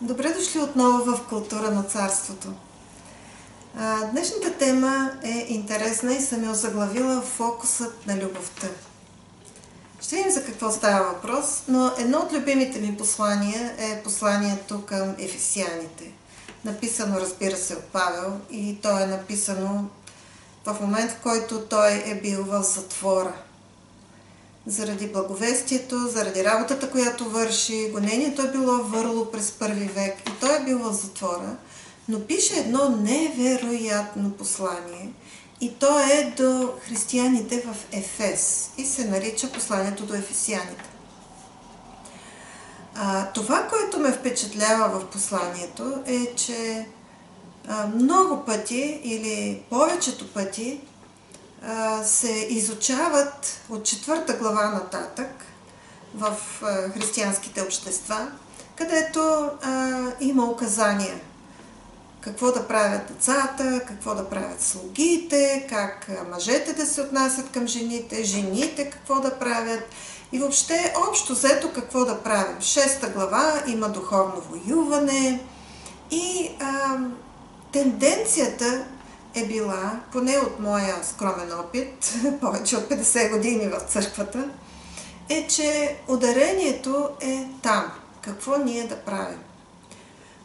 Добре дошли отново в Култура на царството. Днешната тема е интересна и съм я озаглавила "Фокусът на любовта". Ще видим за какво става въпрос, но едно от любимите ми послания е посланието към ефесяните. Написано, разбира се, от Павел, и то е написано в момент, в който той е бил в затвора. Заради благовестието, заради работата, която върши, гонението е било върло през първи век и той е бил в затвора, но пише едно невероятно послание и то е до християните в Ефес и се нарича посланието до ефесяните. Това, което ме впечатлява в посланието е, че много пъти или повечето пъти се изучават от 4 глава нататък в християнските общества, където има указания какво да правят децата, какво да правят слугите, как мъжете да се отнасят към жените, жените какво да правят и въобще общо взето какво да правим. 6 глава има духовно воюване и тенденцията е била, поне от моя скромен опит, повече от 50 години в църквата, е, че ударението е там. Какво ние да правим?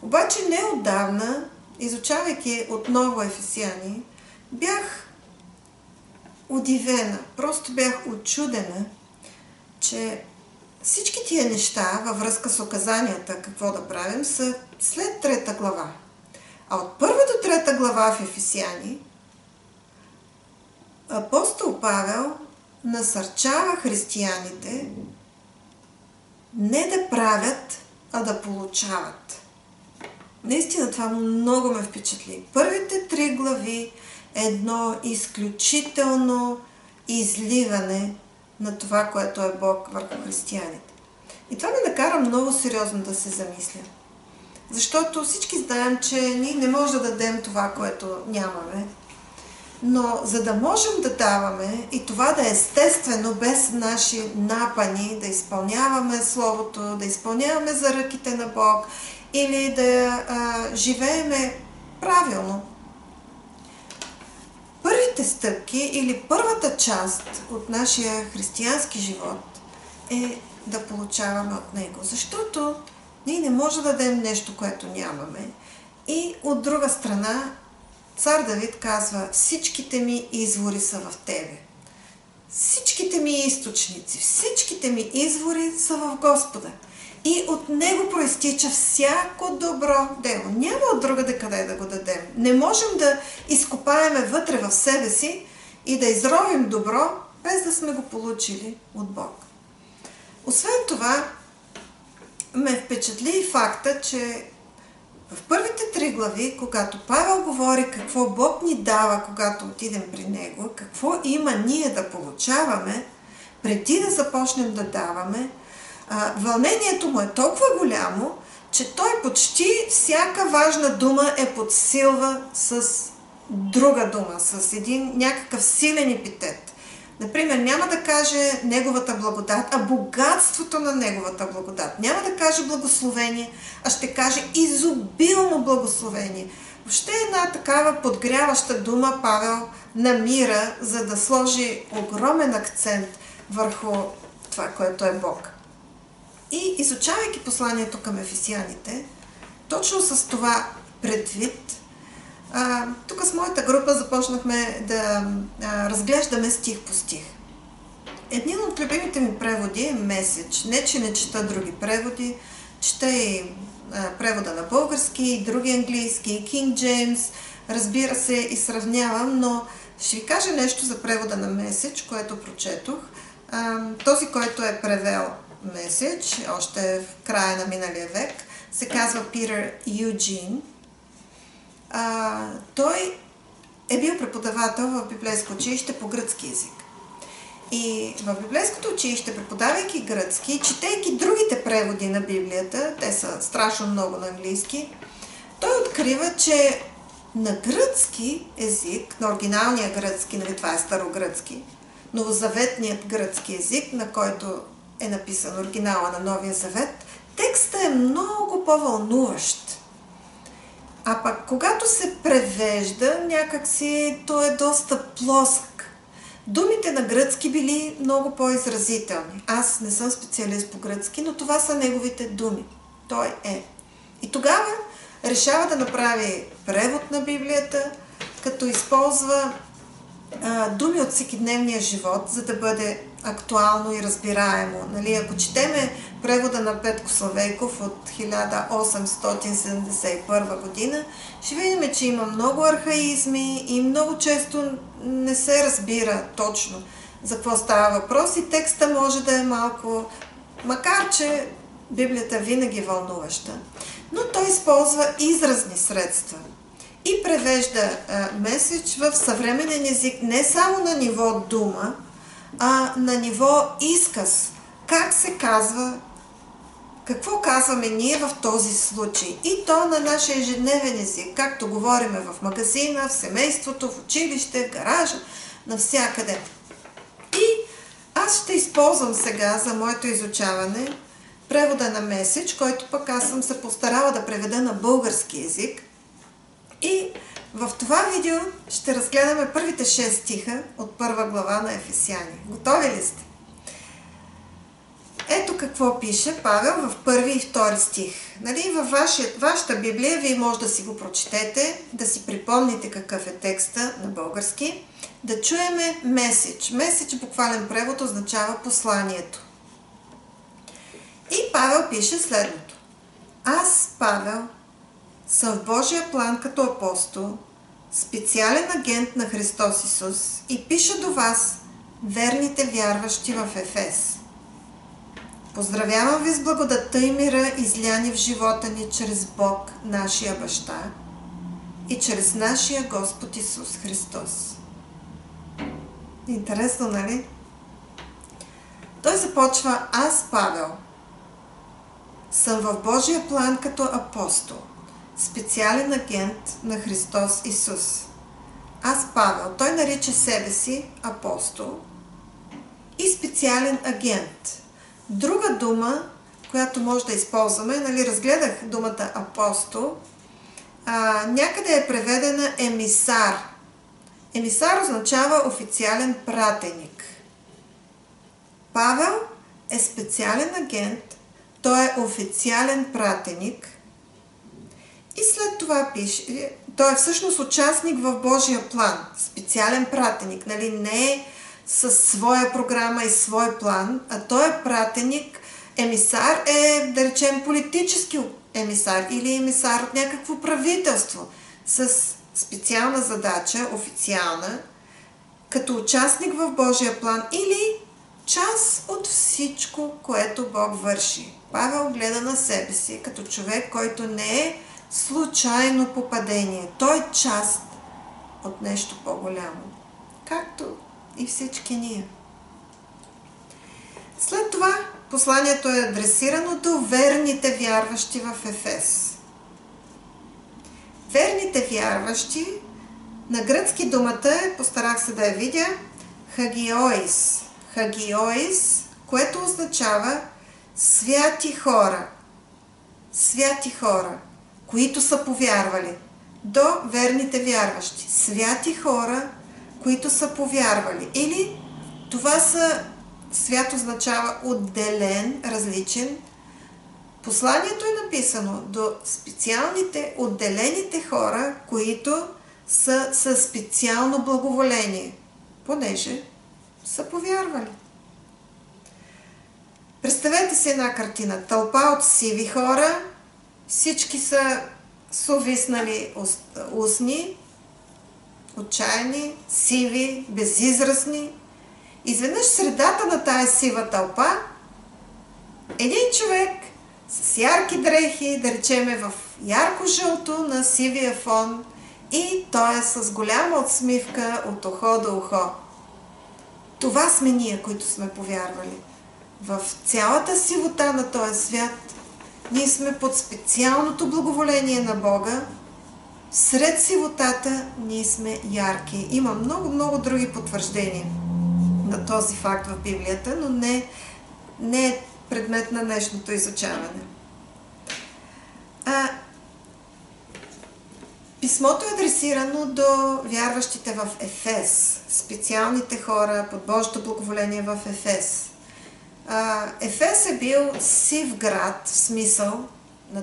Обаче неотдавна, изучавайки отново Ефесяни, бях удивена, просто бях учудена, че всички тия неща във връзка с указанията какво да правим са след 3 глава. А от 1 до 3 глава в Ефесяни апостол Павел насърчава християните не да правят, а да получават. Наистина това много ме впечатли. Първите 3 глави е едно изключително изливане на това, което е Бог върху християните. И това ме накара много сериозно да се замисля. Защото всички знаем, че ние не можем да дадем това, което нямаме. Но за да можем да даваме и това да е естествено, без наши напани, да изпълняваме Словото, да изпълняваме заръките на Бог или да живееме правилно. Първите стъпки или първата част от нашия християнски живот е да получаваме от Него. Защото ние не можем да дадем нещо, което нямаме. И от друга страна, цар Давид казва: всичките ми извори са в Тебе. Всичките ми източници, всичките ми извори са в Господа. И от Него проистича всяко добро дело. Няма от другаде къде да го дадем. Не можем да изкопаеме вътре в себе си и да изровим добро, без да сме го получили от Бог. Освен това, ме впечатли и факта, че в първите 3 глави, когато Павел говори какво Бог ни дава, когато отидем при Него, какво има ние да получаваме, преди да започнем да даваме, вълнението му е толкова голямо, че той почти всяка важна дума е подсилва с друга дума, с един някакъв силен епитет. Например, няма да каже Неговата благодат, а богатството на Неговата благодат. Няма да каже благословение, а ще каже изобилно благословение. Въобще една такава подгряваща дума Павел намира, за да сложи огромен акцент върху това, което е Бог. И изучавайки посланието към ефесяните, точно с това предвид, тук с моята група започнахме да разглеждаме стих по стих. Един от любимите ми преводи е Меседж. Не, че не чета други преводи, чета и превода на български, и други английски, и King James, разбира се, и сравнявам, но ще ви кажа нещо за превода на Меседж, което прочетох. Този, който е превел Меседж, още в края на миналия век, се казва Питър Юджин. Той е бил преподавател в библейско училище по гръцки език. И в библейското училище, преподавайки гръцки, четейки другите преводи на Библията, те са страшно много на английски, той открива, че на гръцки език, на оригиналния гръцки, нали, това е старогръцки, новозаветният гръцки език, на който е написан оригинала на Новия завет, текстът е много много по-вълнуващ. А пък когато се превежда, някакси то е доста плосък. Думите на гръцки били много по-изразителни. Аз не съм специалист по гръцки, но това са неговите думи. Той е. И тогава решава да направи превод на Библията, като използва думи от всекидневния живот, за да бъде актуално и разбираемо. Нали, ако четеме превода на Петко Славейков от 1871 година, ще видим, че има много архаизми и много често не се разбира точно за какво става въпрос и текста може да е малко, макар че Библията винаги е вълнуваща, но той използва изразни средства и превежда меседж в съвременен език не само на ниво дума, а на ниво изказ. Как се казва, какво казваме ние в този случай? И то на нашия ежедневен език, както говориме в магазина, в семейството, в училище, в гаража, навсякъде. И аз ще използвам сега за моето изучаване превода на меседж, който пък аз съм се постарала да преведа на български език. И в това видео ще разгледаме първите 6 стиха от първа глава на Ефесяни. Готови ли сте? Ето какво пише Павел в първи и втори стих. Нали, във вашата Библия вие може да си го прочетете, да си припомните какъв е текста на български, да чуеме меседж. Меседж, буквален превод, означава посланието. И Павел пише следното. Аз, Павел, съм в Божия план като апостол, специален агент на Христос Исус и пиша до вас, верните вярващи в Ефес. Поздравявам ви с благодатта и мира, изляни в живота ни чрез Бог, нашия Баща, и чрез нашия Господ Исус Христос. Интересно, нали? Той започва: аз, Павел, съм в Божия план като апостол, специален агент на Христос Исус. Аз, Павел, той нарича себе си апостол и специален агент. Друга дума, която може да използваме, нали, разгледах думата апостол, някъде е преведена емисар. Емисар означава официален пратеник. Павел е специален агент, той е официален пратеник и след това пише, той е всъщност участник в Божия план, специален пратеник, нали, не е със своя програма и свой план, а той е пратеник. Емисар е, да речем, политически емисар или емисар от някакво правителство с специална задача, официална, като участник в Божия план или част от всичко, което Бог върши. Павел гледа на себе си като човек, който не е случайно попадение. Той е част от нещо по-голямо. Както и всички ние. След това посланието е адресирано до верните вярващи в Ефес. Верните вярващи, на гръцки думата е, постарах се да я видя, хагиоис. Хагиоис, което означава святи хора. Святи хора, които са повярвали. До верните вярващи. Святи хора, които са повярвали. Или това са, свят означава отделен, различен. Посланието е написано до специалните, отделените хора, които са със специално благоволение, понеже са повярвали. Представете си една картина. Тълпа от сиви хора, всички са с увиснали устни, отчаяни, сиви, безизразни. Изведнъж средата на тая сива тълпа един човек с ярки дрехи, да речеме в ярко-жълто на сивия фон, и той е с голяма отсмивка от ухо до ухо. Това сме ние, които сме повярвали. В цялата сивота на този свят ние сме под специалното благоволение на Бога. Сред сивотата ние сме ярки. Има много други потвърждения на този факт в Библията, но не е предмет на днешното изучаване. Писмото е адресирано до вярващите в Ефес, специалните хора под Божието благоволение в Ефес. Ефес е бил сив град, в смисъл,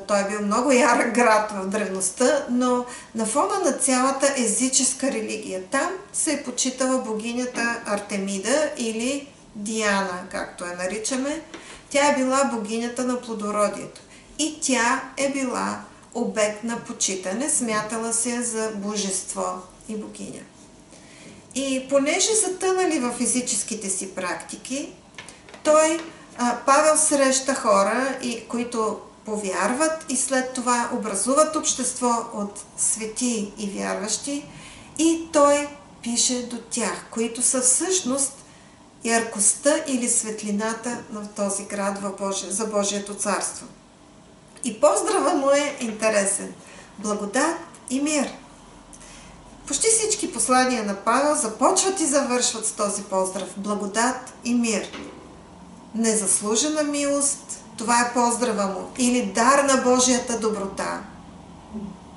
той е бил много ярък град в древността, но на фона на цялата езическа религия. Там се е почитала богинята Артемида или Диана, както я наричаме. Тя е била богинята на плодородието. И тя е била обект на почитане, смятала се за божество и богиня. И понеже затънали в физическите си практики, Павел среща хора, които повярват и след това образуват общество от светии и вярващи, и той пише до тях, които са всъщност яркостта или светлината в този град за Божието царство. И поздрава му е интересен. Благодат и мир. Почти всички послания на Павел започват и завършват с този поздрав. Благодат и мир. Незаслужена милост, това е поздрава му. Или дар на Божията доброта.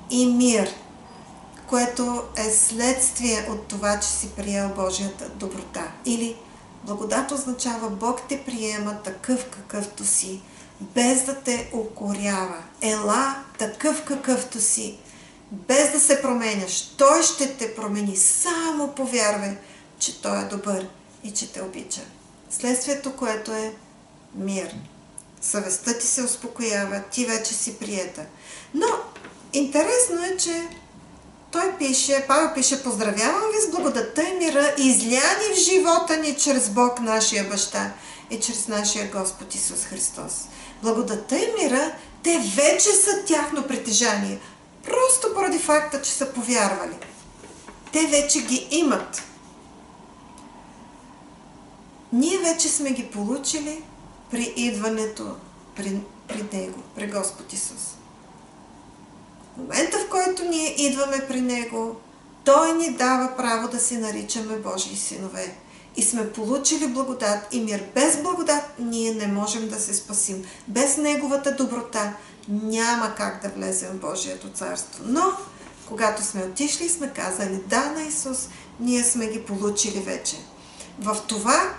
И мир, което е следствие от това, че си приел Божията доброта. Или благодат означава Бог те приема такъв какъвто си, без да те укорява. Ела такъв какъвто си, без да се променяш. Той ще те промени. Само повярвай, че Той е добър и че те обича. Следствието, което е мир. Съвестта ти се успокоява, ти вече си приета. Но интересно е, че Павел пише: поздравявам ви с благодатта и мира, изляни в живота ни чрез Бог, нашия баща, и чрез нашия Господ Исус Христос. Благодатта и мира, те вече са тяхно притежание. Просто поради факта, че са повярвали. Те вече ги имат. Ние вече сме ги получили при идването при Него, при Господ Исус. В момента, в който ние идваме при Него, Той ни дава право да се наричаме Божии синове. И сме получили благодат и мир. Без благодат ние не можем да се спасим. Без Неговата доброта няма как да влезем в Божието царство. Но, когато сме отишли и сме казали да на Исус, ние сме ги получили вече. В това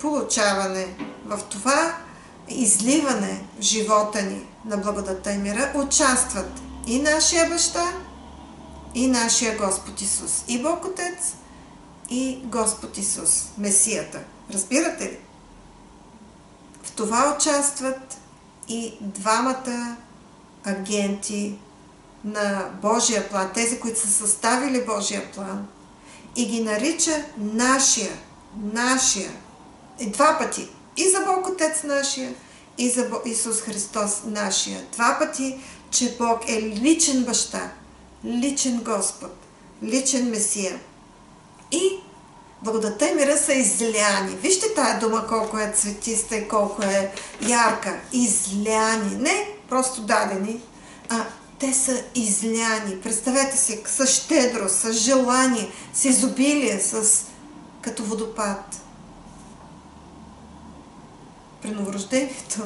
получаване, в това изливане в живота ни на благодатта и мира участват и нашия баща, и нашия Господ Исус. И Бог Отец, и Господ Исус, Месията. Разбирате ли? В това участват и двамата агенти на Божия план, тези, които са съставили Божия план, и ги нарича нашия. И два пъти. И за Бог Отец нашия, и за Исус Христос нашия. Два пъти, че Бог е личен баща, личен Господ, личен Месия. И благодатта и мира са изляни. Вижте тая дума колко е цветиста и колко е ярка. Изляни. Не просто дадени, а те са изляни. Представете си, с щедрост, с желание, с изобилие, като водопад. При новорождението,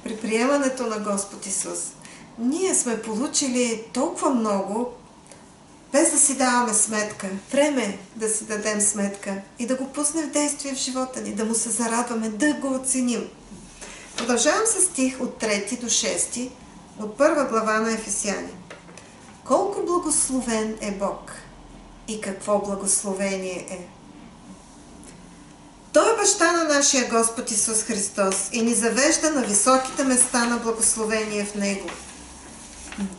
при приемането на Господ Исус, ние сме получили толкова много, без да си даваме сметка. Време да си дадем сметка и да го пуснем в действие в живота ни, да му се зарадваме, да го оценим. Продължавам с стих от 3 до 6 от 1 глава на Ефесяни. Колко благословен е Бог и какво благословение е! Той е баща на нашия Господ Исус Христос и ни завежда на високите места на благословение в Него.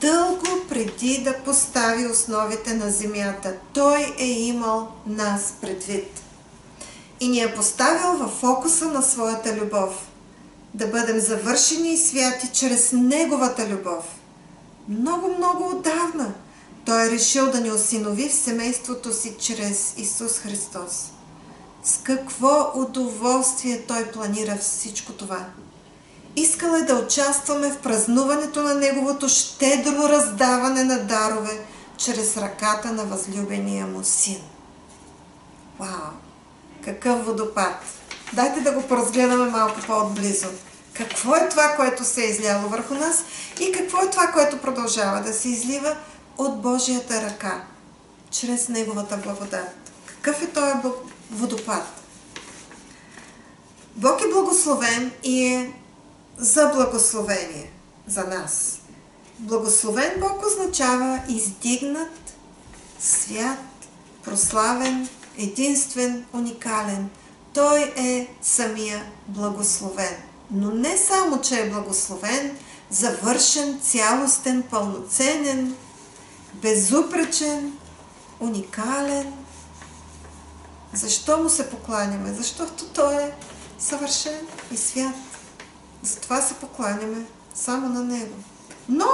Дълго преди да постави основите на земята, Той е имал нас предвид и ни е поставил във фокуса на своята любов, да бъдем завършени и святи чрез Неговата любов. Много, много отдавна Той е решил да ни осинови в семейството си чрез Исус Христос. С какво удоволствие Той планира всичко това. Искал е да участваме в празнуването на Неговото щедро раздаване на дарове чрез ръката на възлюбения Му Син. Вау! Какъв водопад! Дайте да го поразгледаме малко по-отблизо. какво е това, което се е изляло върху нас и какво е това, което продължава да се излива от Божията ръка, чрез Неговата благодат. Какъв е този водопад? Бог е благословен и е за благословение за нас. Благословен Бог означава издигнат, свят, прославен, единствен, уникален. Той е самия благословен. Но не само, че е благословен, завършен, цялостен, пълноценен, безупречен, уникален. Защо му се покланяме? Защото Той е съвършен и свят. Затова се покланяме само на Него. Но,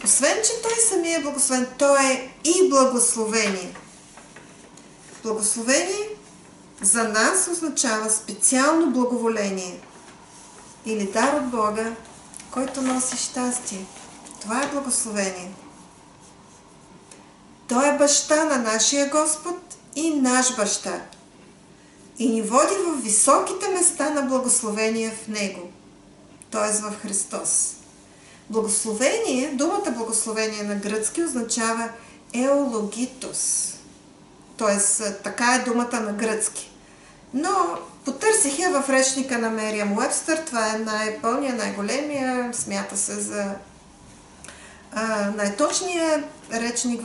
освен, че Той самия е благословен, Той е и благословение. Благословение за нас означава специално благоволение или дар от Бога, който носи щастие. Това е благословение. Той е баща на нашия Господ и наш баща. И ни води в високите места на благословение в Него, т.е. в Христос. Благословение, думата благословение на гръцки означава еологитос. Т.е. така е думата на гръцки. Но потърсих я в речника на Мериам Уебстър. Това е най-пълния, най-големия, смята се за най-точния речник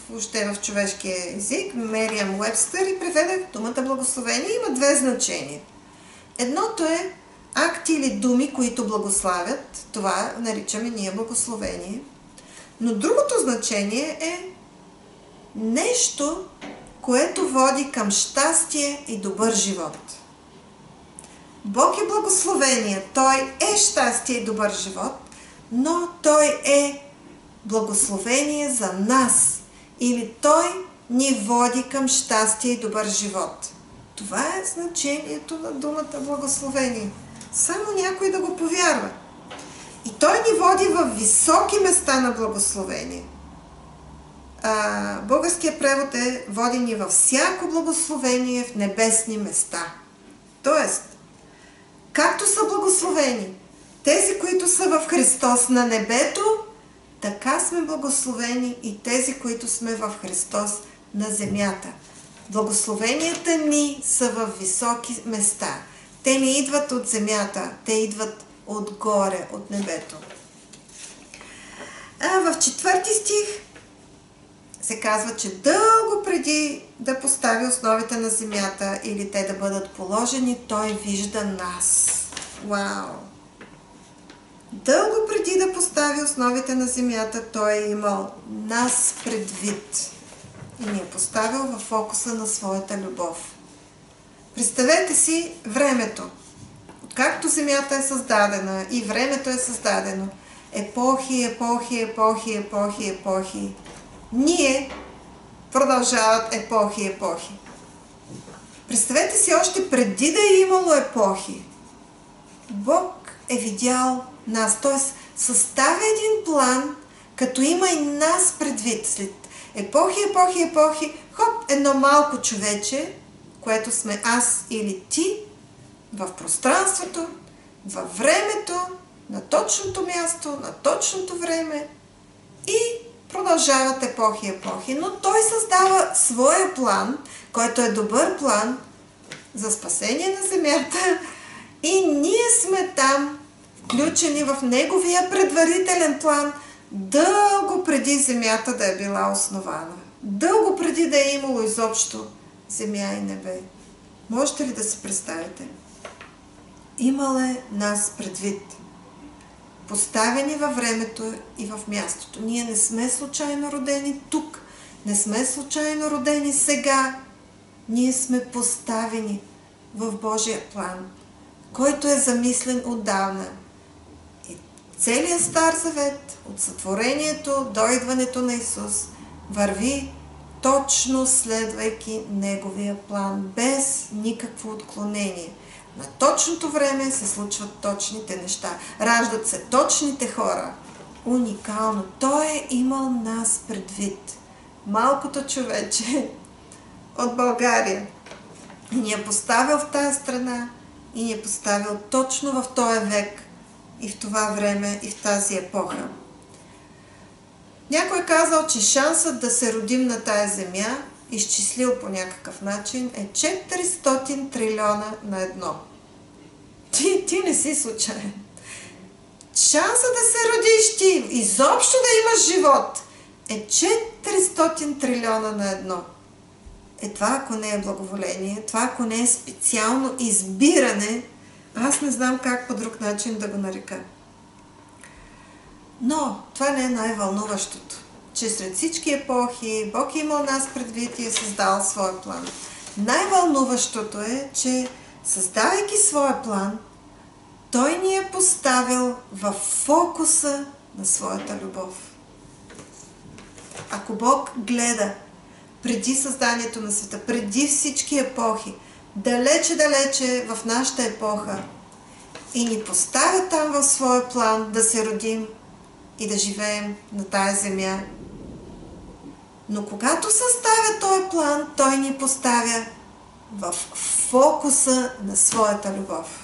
въобще в човешкия език, Мериам Уебстър, и преведах думата благословение. Има две значения. Едното е акти или думи, които благославят. Това наричаме ние благословение. Но другото значение е нещо, което води към щастие и добър живот. Бог е благословение. Той е щастие и добър живот, но Той е благословение за нас. Или Той ни води към щастие и добър живот. Това е значението на думата благословение. Само някой да го повярва. И Той ни води в високи места на благословение. Българският превод е води ни във всяко благословение в небесни места. Тоест, както са благословени тези, които са в Христос на небето, така сме благословени и тези, които сме в Христос на земята. Благословенията ни са в високи места. Те не идват от земята, те идват отгоре, от небето. В 4 стих се казва, че дълго преди да постави основите на земята или те да бъдат положени, Той вижда нас. Вау! Дълго преди да постави основите на земята, Той е имал нас предвид и ни е поставил в фокуса на своята любов. Представете си времето. Откакто земята е създадена и времето е създадено, епохи, епохи, епохи, епохи, епохи. Ние продължават епохи, епохи. Представете си, още преди да е имало епохи, Бог е видял нас, т.е. съставя един план, като има и нас предвид. След епохи, епохи, епохи, хоп, едно малко човече, което сме аз или ти, в пространството, във времето, на точното място, на точното време и продължават епохи, епохи. Но Той създава своя план, който е добър план за спасение на земята и ние сме там, включени в Неговия предварителен план, дълго преди земята да е била основана. Дълго преди да е имало изобщо земя и небе. Можете ли да си представите? Имал е нас предвид. Поставени във времето и в мястото. Ние не сме случайно родени тук. Не сме случайно родени сега. Ние сме поставени в Божия план, който е замислен отдавна. И целият Стар Завет, от сътворението до идването на Исус, върви точно следвайки Неговия план, без никакво отклонение. На точното време се случват точните неща. Раждат се точните хора. Уникално. Той е имал нас предвид. Малкото човече от България ни е поставил в тази страна и ни е поставил точно в този век, и в това време, и в тази епоха. Някой е казал, че шансът да се родим на тая земя, изчислил по някакъв начин, е 400 трилиона на едно. Ти не си случайен. Шансът да се родиш ти, изобщо да имаш живот, е 400 трилиона на едно. Това ако не е благоволение, това ако не е специално избиране, аз не знам как по друг начин да го нарека. Но това не е най-вълнуващото, че сред всички епохи Бог е имал нас предвид и е създал своя план. Най-вълнуващото е, че създавайки своя план, Той ни е поставил в фокуса на своята любов. Ако Бог гледа преди създанието на света, преди всички епохи, далече в нашата епоха и ни поставя там в своя план да се родим и да живеем на тая земя. Но когато съставя този план, Той ни поставя в фокуса на своята любов.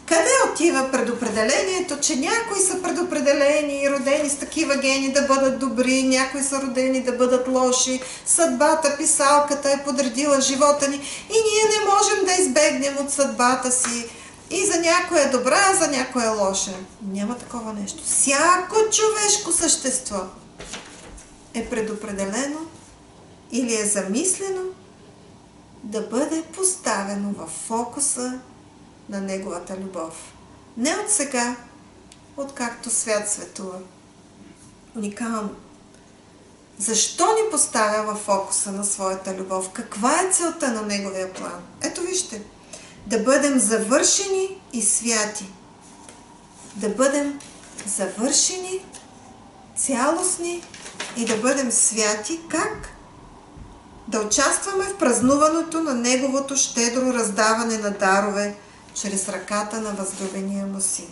Къде отива предопределението, че някои са предопределени и родени с такива гени да бъдат добри, някои са родени да бъдат лоши, съдбата, писалката е подредила живота ни и ние не можем да избегнем от съдбата си. И за някой е добра, за някой е лоша. Няма такова нещо. Всяко човешко същество е предопределено или е замислено да бъде поставено в фокуса на Неговата любов. Не от сега, откакто свят светува. Уникално. Защо ни поставя в фокуса на своята любов? Каква е целта на Неговия план? Ето вижте. Да бъдем завършени и святи. Да бъдем завършени, цялостни и да бъдем святи. Как? Да участваме в празнуването на Неговото щедро раздаване на дарове чрез ръката на възлюбения му син.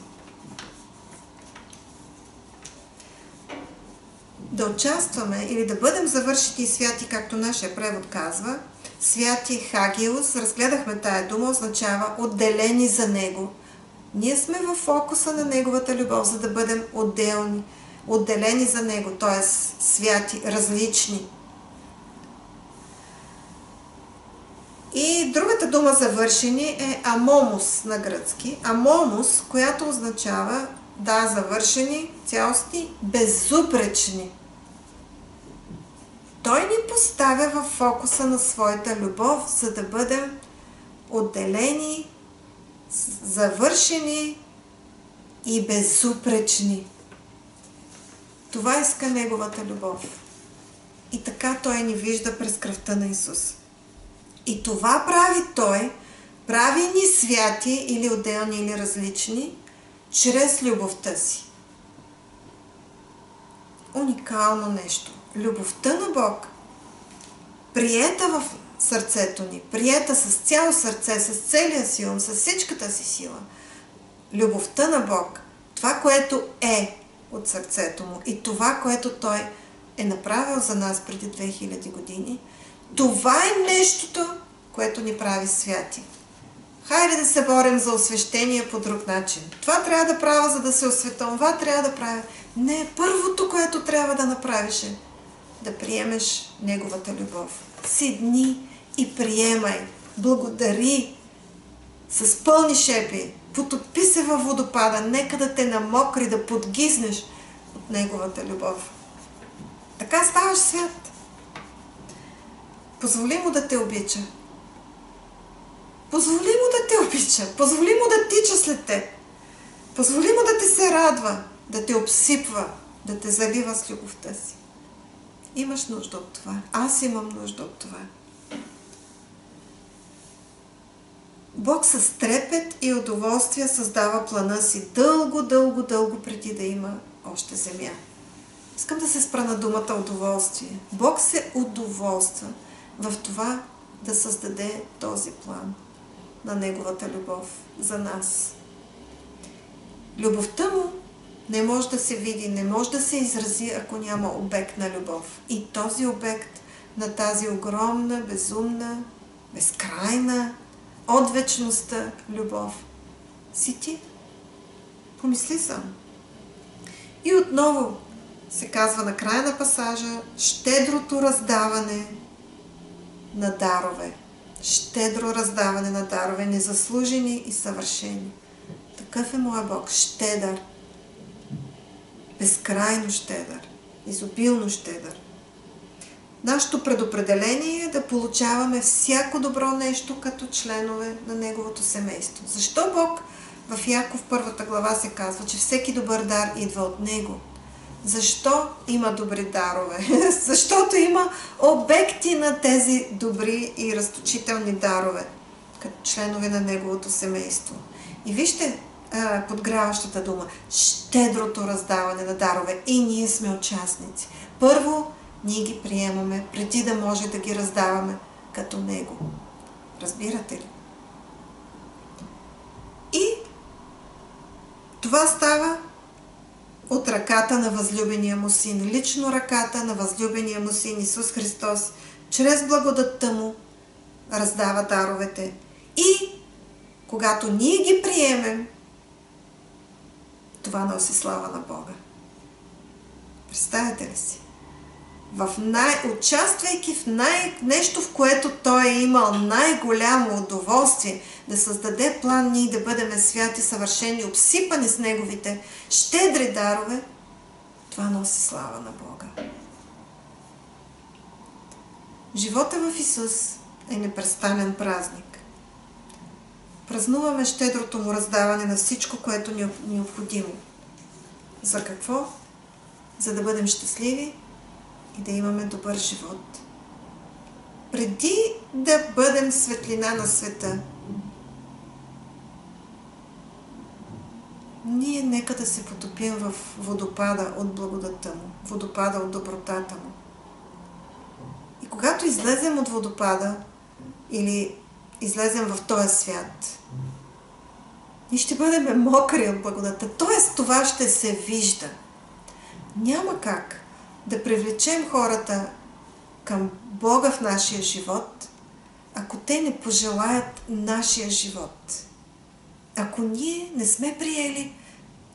Да участваме или да бъдем завършени и святи, както нашия превод казва, святи хагиос, разгледахме тая дума, означава отделени за Него. Ние сме в фокуса на Неговата любов, за да бъдем отделни, отделени за Него, т.е. святи, различни. И другата дума завършени е амомос на гръцки. Амомос, която означава, да, завършени, цялостни, безупречни. Той ни поставя в фокуса на своята любов, за да бъдем отделени, завършени и безупречни. Това иска Неговата любов. И така Той ни вижда през кръвта на Исус. И това прави Той, прави ни святи или отделни или различни, чрез любовта си. Уникално нещо. Любовта на Бог, приета в сърцето ни, приета с цяло сърце, с целия си ум, с всичката си сила. Любовта на Бог, това, което е от сърцето му и това, което Той е направил за нас преди 2000 години, това е нещото, което ни прави святи. Хайде да се борим за освещение по друг начин. Това трябва да правя, за да се осветя, това трябва да правя. Не, първото, което трябва да направиш е да приемеш Неговата любов. Седни и приемай. Благодари с пълни шепи. Потопи се във водопада. Нека да те намокри, да подгизнеш от Неговата любов. Така ставаш свят. Позволи му да те обича. Позволи му да те обича. Позволи му да тича след теб. Позволи му да те се радва, да те обсипва, да те залива с любовта си. Имаш нужда от това. Аз имам нужда от това. Бог с трепет и удоволствие създава плана си дълго преди да има още земя. Искам да се спра на думата удоволствие. Бог се удоволства в това да създаде този план на Неговата любов за нас. Любовта му не може да се види, не може да се изрази, ако няма обект на любов. И този обект на тази огромна, безумна, безкрайна, от вечността любов си ти. Помисли сам. И отново се казва на края на пасажа щедрото раздаване на дарове. Щедро раздаване на дарове, незаслужени и съвършени. Такъв е моя Бог. Щедър. Безкрайно щедър. Изобилно щедър. Нашето предопределение е да получаваме всяко добро нещо като членове на Неговото семейство. Защо Бог в Яков 1 глава се казва, че всеки добър дар идва от Него? Защо има добри дарове? Защото има обекти на тези добри и разточителни дарове, като членове на Неговото семейство. И вижте подгряващата дума. Щедрото раздаване на дарове. И ние сме участници. Първо, ние ги приемаме, преди да може да ги раздаваме като Него. Разбирате ли? И това става от ръката на възлюбения му Син. Лично ръката на възлюбения му Син Исус Христос, чрез благодатта му, раздава даровете. И когато ние ги приемем, това носи слава на Бога. Представете ли си? Участвайки в нещо, в което Той е имал най-голямо удоволствие да създаде план ние да бъдем святи, съвършени, обсипани с Неговите щедри дарове, това носи слава на Бога. Живота в Исус е непрестанен празник. Празнуваме щедрото му раздаване на всичко, което ни е необходимо. За какво? За да бъдем щастливи и да имаме добър живот. Преди да бъдем светлина на света, ние нека да се потопим в водопада от благодата му, водопада от добротата му. И когато излезем от водопада или излезем в този свят, ние ще бъдем мокри от благодата. Тоест това ще се вижда. Няма как да привлечем хората към Бога в нашия живот, ако те не пожелаят нашия живот. Ако ние не сме приели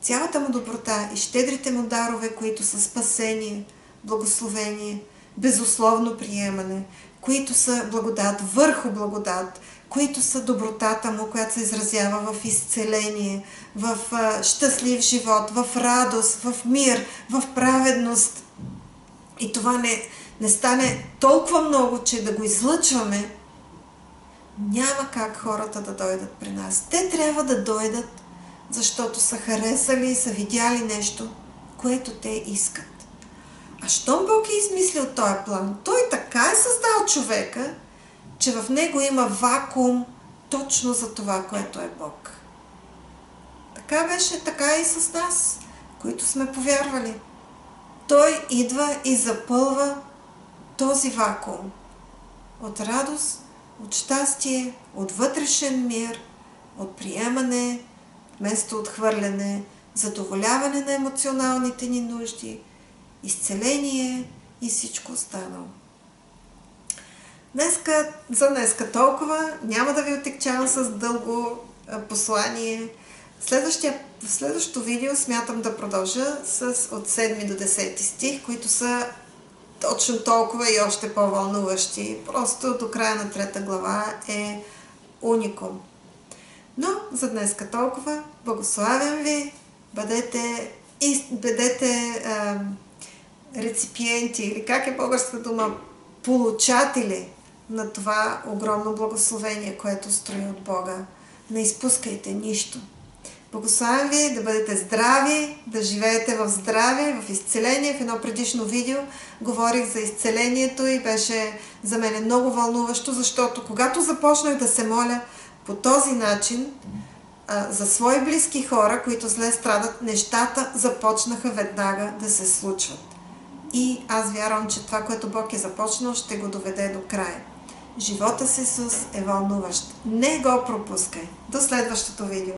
цялата му доброта и щедрите му дарове, които са спасение, благословение, безусловно приемане, които са благодат върху благодат, които са добротата му, която се изразява в изцеление, в щастлив живот, в радост, в мир, в праведност. И това не стане толкова много, че да го излъчваме, няма как хората да дойдат при нас. Те трябва да дойдат, защото са харесали и са видяли нещо, което те искат. А щом Бог е измислил този план, Той така е създал човека, че в него има вакуум точно за това, което е Бог. Така беше, така и с нас, които сме повярвали. Той идва и запълва този вакуум от радост, от щастие, от вътрешен мир, от приемане, вместо отхвърляне, задоволяване на емоционалните ни нужди, изцеление и всичко останало. За днеска толкова. Няма да ви отекчавам с дълго послание. В следващото видео смятам да продължа от 7 до 10 стих, които са точно толкова и още по-вълнуващи. Просто до края на 3 глава е уникум. Но за днеска толкова. Благославям ви. Бъдете реципиенти, или как е българска дума, получатели на това огромно благословение, което строи от Бога. Не изпускайте нищо. Благославям ви да бъдете здрави, да живеете в здраве, в изцеление. В едно предишно видео говорих за изцелението и беше за мен много вълнуващо, защото когато започнах да се моля по този начин за свои близки хора, които зле страдат, нещата започнаха веднага да се случват. И аз вярвам, че това, което Бог е започнал, ще го доведе до края. Живота с Исус е вълнуващ. Не го пропускай. До следващото видео.